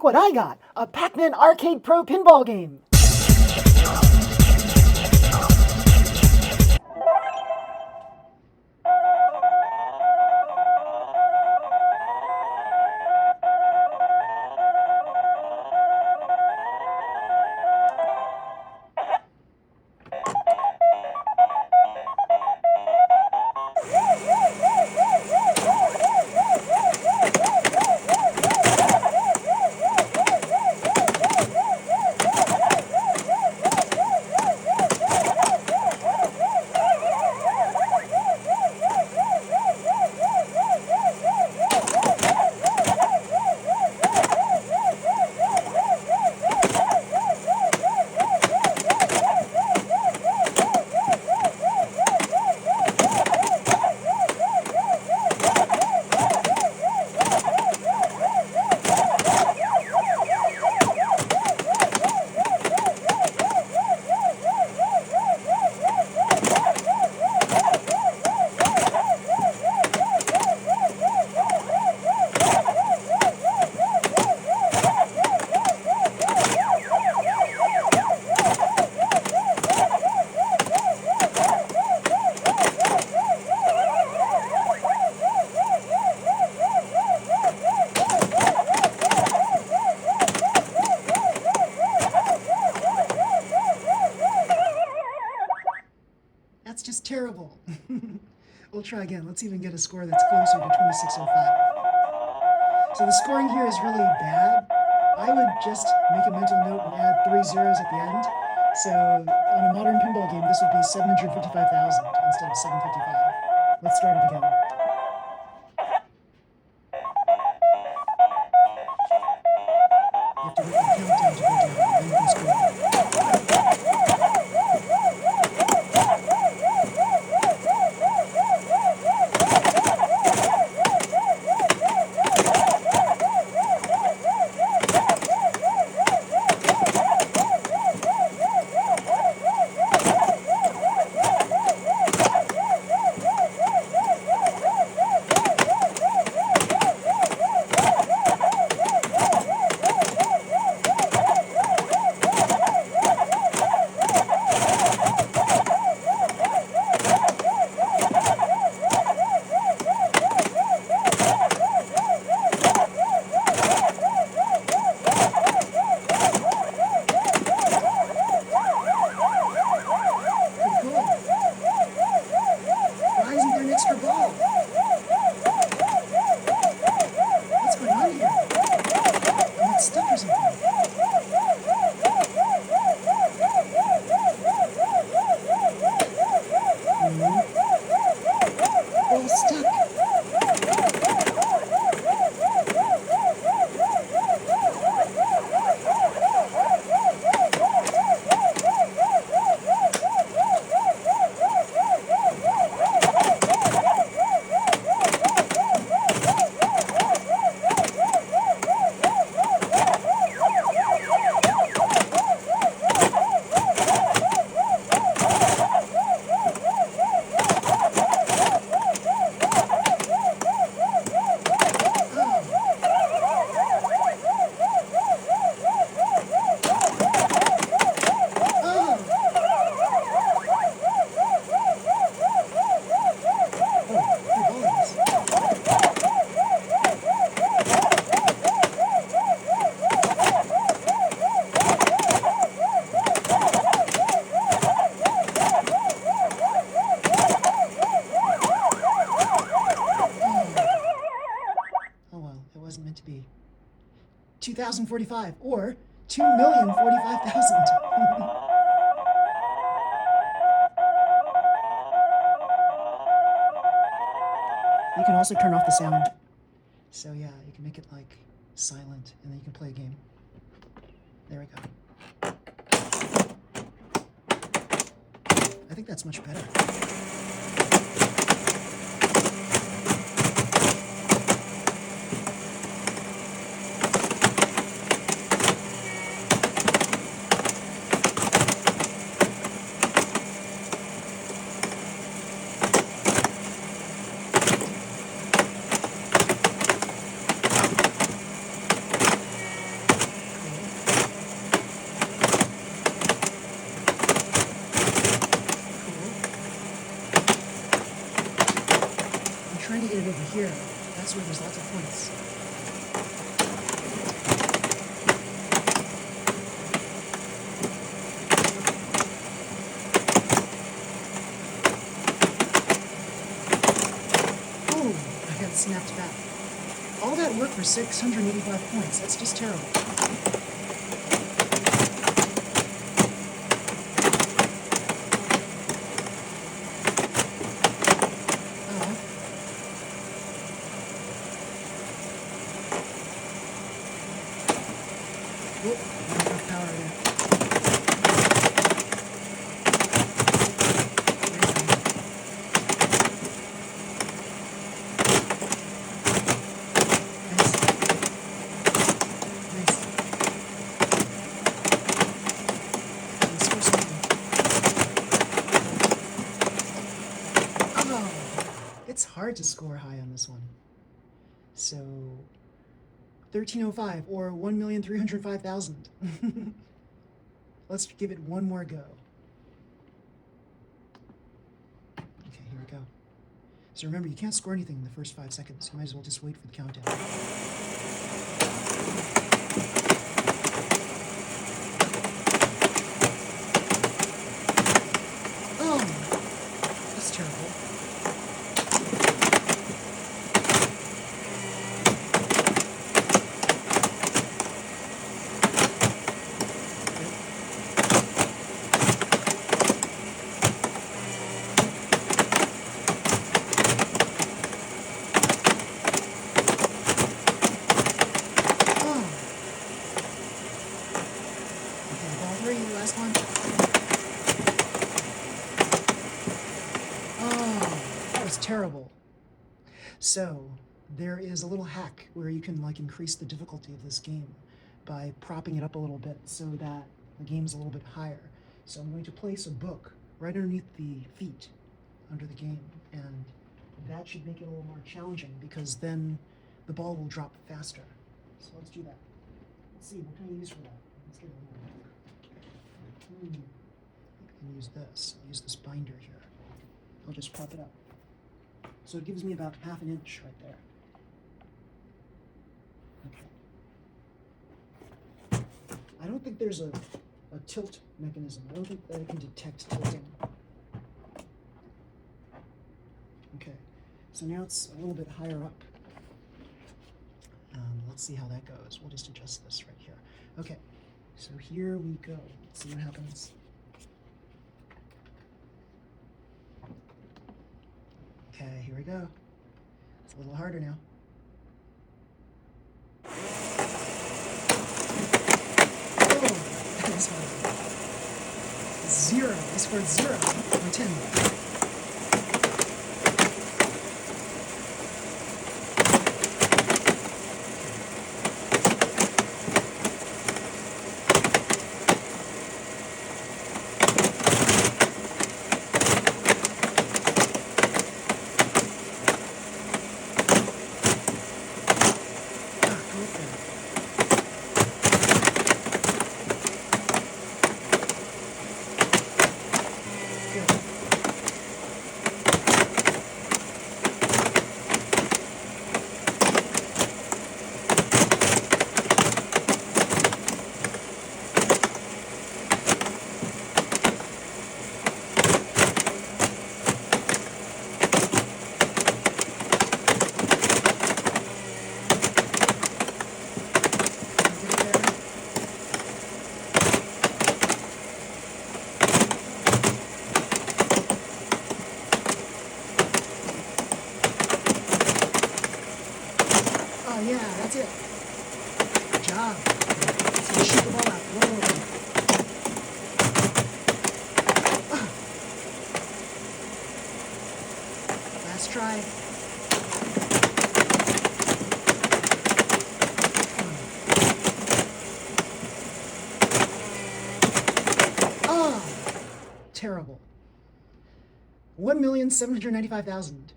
what I got! A Pac-Man Arcade Pro pinball game! That's just terrible. We'll try again. Let's even get a score that's closer to 2605. So the scoring here is really bad. I would just make a mental note and add 3 zeros at the end. So on a modern pinball game, this would be 755,000 instead of 755. Let's start it again. You have to wait for the countdown to go down, and then you can score. Meant to be 2,045 or 2,045,000. You can also turn off the sound. So yeah, you can make it like silent and then you can play a game. There we go. I think that's much better. here, that's where there's lots of points. Oh, I got snapped back. All that work for 685 points. That's just terrible. Whoop, not enough power there. It's hard to score high on this one. So 1305 or 1,305,000. Let's give it one more go. Okay, here we go. So remember, you can't score anything in the first 5 seconds. You might as well just wait for the countdown. Oh, that's terrible. Last one. Oh, that was terrible. So there is a little hack where you can increase the difficulty of this game by propping it up a little bit so that the game's a little bit higher. So I'm going to place a book right underneath the feet under the game, and that should make it a little more challenging because then the ball will drop faster. So let's do that. Let's see, what can I use for that? Let's get a little more. I can use this. I'll use this binder here. I'll just prop it up. So it gives me about ½ an inch right there. Okay. I don't think there's a tilt mechanism. I don't think that it can detect tilting. Okay. So now it's a little bit higher up. Let's see how that goes. We'll just adjust this right here. Okay. So here we go. Let's see what happens. Okay, here we go. It's a little harder now. Oh, that was hard. 0. I scored 0 on 10. Oh yeah, that's it. Good job. So shoot the ball out. Whoa. Last try. Oh, terrible. 1,795,000.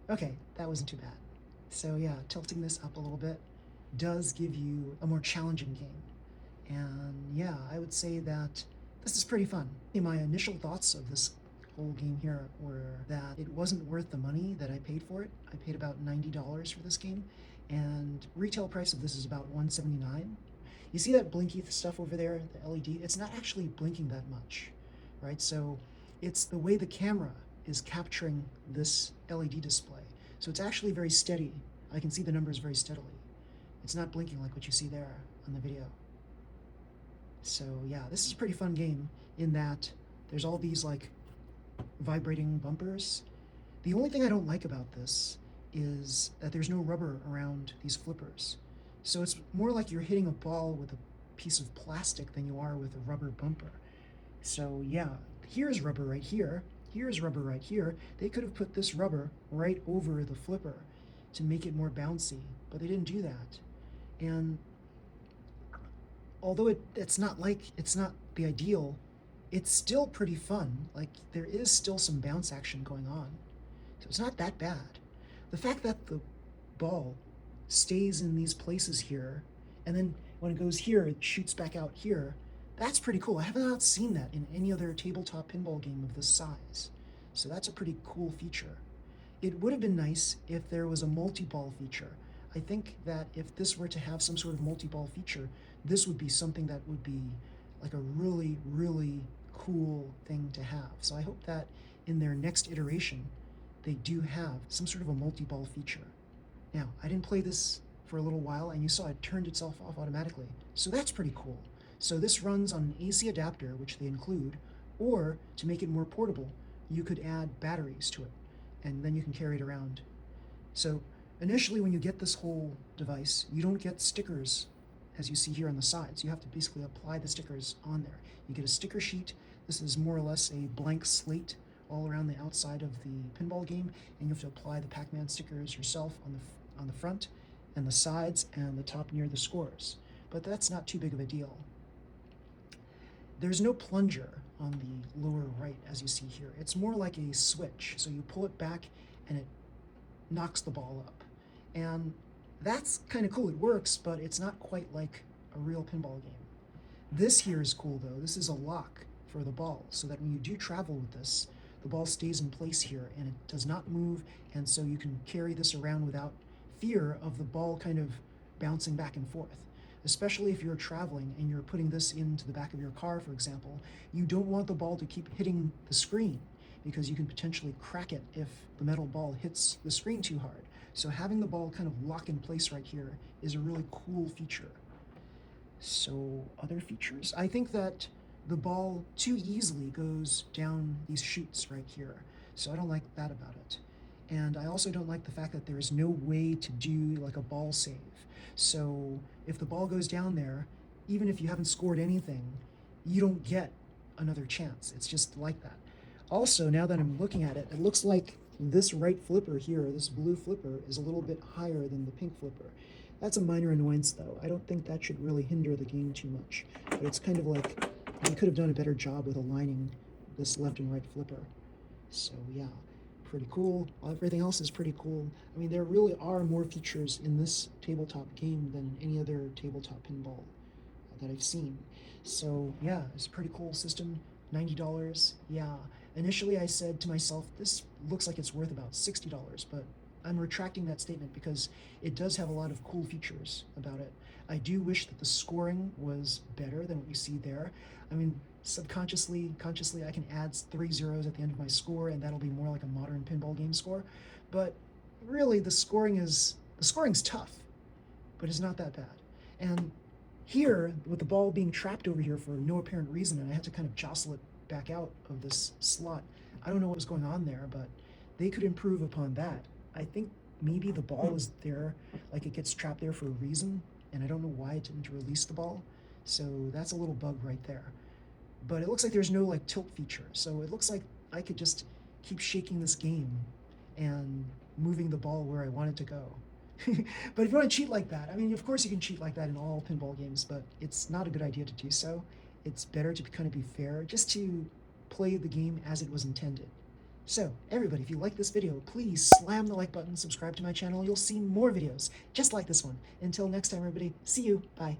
Okay, that wasn't too bad. So yeah, tilting this up a little bit does give you a more challenging game. And yeah, I would say that this is pretty fun. My initial thoughts of this whole game here were that it wasn't worth the money that I paid for it. I paid about $90 for this game, and retail price of this is about $179. You see that blinky stuff over there, the LED? It's not actually blinking that much, right? So it's the way the camera is capturing this LED display. So it's actually very steady. I can see the numbers very steadily. It's not blinking like what you see there on the video. So yeah, this is a pretty fun game in that there's all these like vibrating bumpers. The only thing I don't like about this is that there's no rubber around these flippers. So it's more like you're hitting a ball with a piece of plastic than you are with a rubber bumper. So yeah, here's rubber right here. Here's rubber right here. They could have put this rubber right over the flipper to make it more bouncy, but they didn't do that. And although it's not the ideal, it's still pretty fun. Like, there is still some bounce action going on. So it's not that bad. The fact that the ball stays in these places here, and then when it goes here, it shoots back out here, that's pretty cool. I have not seen that in any other tabletop pinball game of this size. So that's a pretty cool feature. It would have been nice if there was a multi-ball feature. I think that if this were to have some sort of multi-ball feature, this would be something that would be like a really, really cool thing to have. So I hope that in their next iteration, they do have some sort of a multi-ball feature. Now, I didn't play this for a little while, and you saw it turned itself off automatically. So that's pretty cool. So this runs on an AC adapter, which they include, or to make it more portable, you could add batteries to it, and then you can carry it around. So initially, when you get this whole device, you don't get stickers as you see here on the sides. You have to basically apply the stickers on there. You get a sticker sheet. This is more or less a blank slate all around the outside of the pinball game, and you have to apply the Pac-Man stickers yourself on the front and the sides and the top near the scores. But that's not too big of a deal. There's no plunger on the lower right, as you see here. It's more like a switch. So you pull it back and it knocks the ball up. And that's kind of cool. It works, but it's not quite like a real pinball game. This here is cool though. This is a lock for the ball, so that when you do travel with this, the ball stays in place here and it does not move, and so you can carry this around without fear of the ball kind of bouncing back and forth. Especially if you're traveling and you're putting this into the back of your car, for example, you don't want the ball to keep hitting the screen because you can potentially crack it if the metal ball hits the screen too hard. So having the ball kind of lock in place right here is a really cool feature. So other features, I think that the ball too easily goes down these chutes right here. So I don't like that about it. And I also don't like the fact that there is no way to do like a ball save. So if the ball goes down there, even if you haven't scored anything, you don't get another chance. It's just like that. Also, now that I'm looking at it, it looks like this right flipper here, this blue flipper, is a little bit higher than the pink flipper. That's a minor annoyance though. I don't think that should really hinder the game too much. But it's kind of like, they could have done a better job with aligning this left and right flipper. So yeah, pretty cool. Everything else is pretty cool. I mean, there really are more features in this tabletop game than any other tabletop pinball that I've seen. So yeah, it's a pretty cool system. $90, yeah. Initially I said to myself, this looks like it's worth about $60, but I'm retracting that statement because it does have a lot of cool features about it. I do wish that the scoring was better than what you see there. I mean, subconsciously, consciously, I can add 3 zeros at the end of my score, and that'll be more like a modern pinball game score. But really, the scoring's tough, but it's not that bad. And here, with the ball being trapped over here for no apparent reason, and I had to kind of jostle it back out of this slot, I don't know what was going on there, but they could improve upon that. I think maybe the ball is there, like it gets trapped there for a reason, and I don't know why it didn't release the ball. So that's a little bug right there. But it looks like there's no like tilt feature, so it looks like I could just keep shaking this game and moving the ball where I want it to go. But if you want to cheat like that, I mean, of course you can cheat like that in all pinball games, but it's not a good idea to do so. It's better to kind of be fair, just to play the game as it was intended. So, everybody, if you like this video, please slam the like button, subscribe to my channel. You'll see more videos just like this one. Until next time, everybody, see you. Bye.